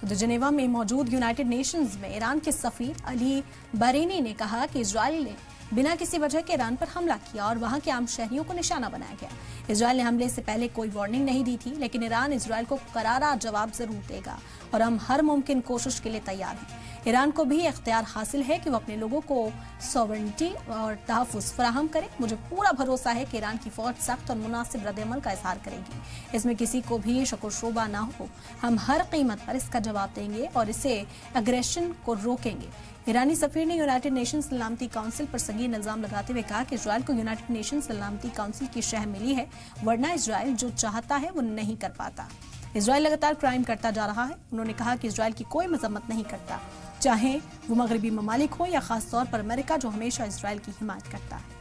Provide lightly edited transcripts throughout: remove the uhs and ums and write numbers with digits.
तो जिनेवा में मौजूद यूनाइटेड नेशंस में ईरान के सफीर अली बरेनी ने कहा कि इजराइल ने बिना किसी वजह के ईरान पर हमला किया और वहां के आम शहरियों को निशाना बनाया गया। इजराइल ने हमले से पहले कोई वार्निंग नहीं दी थी, लेकिन ईरान इजराइल को करारा जवाब जरूर देगा और हम हर मुमकिन कोशिश के लिए तैयार हैं। ईरान को भी इख्तियार हासिल है कि वो अपने लोगों को सॉवरेनिटी और तहफ़्फ़ुज़ फराहम करे। मुझे पूरा भरोसा है कि ईरान की फौज सख्त और मुनासिब रद्द-ए-अमल का इजहार करेगी। इसमें किसी को भी शक व शुबा ना हो। हम हर कीमत पर इसका जवाब देंगे और इसे अग्रेशन को रोकेंगे। ईरानी सफीर ने यूनाइटेड नेशंस सलामती काउंसिल पर संगीन इल्जाम लगाते हुए कहा कि इजराइल को यूनाइटेड नेशंस सलामती काउंसिल की शह मिली है, वरना इजराइल जो चाहता है वो नहीं कर पाता। इजराइल लगातार क्राइम करता जा रहा है। उन्होंने कहा कि इजराइल की कोई मजम्मत नहीं करता, चाहे वो मगरबी ममालिक हो या खास तौर पर अमेरिका, जो हमेशा इजराइल की हिमायत करता है।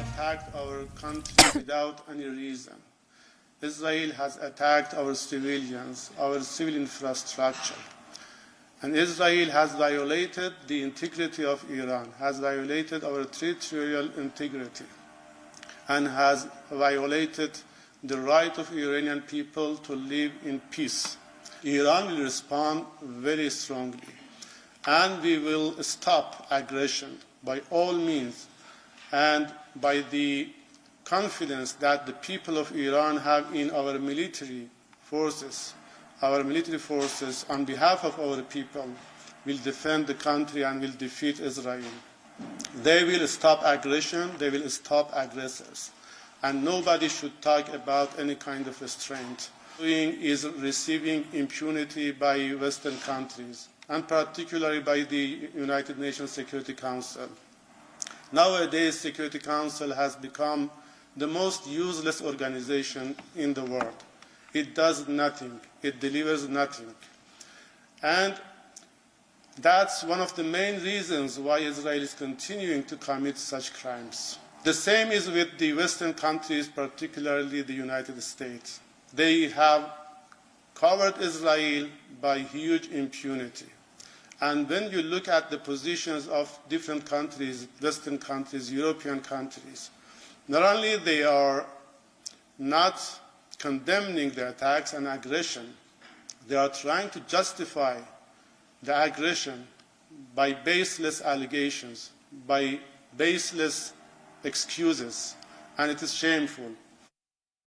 Attacked our country without any reason. Israel has attacked our civilians, our civil infrastructure. And Israel has violated the integrity of Iran, has violated our territorial integrity, and has violated the right of Iranian people to live in peace. Iran will respond very strongly, and we will stop aggression by all means, and by the confidence that the people of Iran have in our military forces. Our military forces, on behalf of our people, will defend the country and will defeat Israel. They will stop aggression, they will stop aggressors. And nobody should talk about any kind of restraint. Doing is receiving impunity by Western countries, and particularly by the United Nations Security Council. Nowadays, Security Council has become the most useless organization in the world. It does nothing. It delivers nothing. And that's one of the main reasons why Israel is continuing to commit such crimes. The same is with the Western countries, particularly the United States. They have covered Israel by huge impunity. And when you look at the positions of different countries, Western countries, European countries, not only they are not condemning the attacks and aggression, they are trying to justify the aggression by baseless allegations, by baseless excuses, and it is shameful.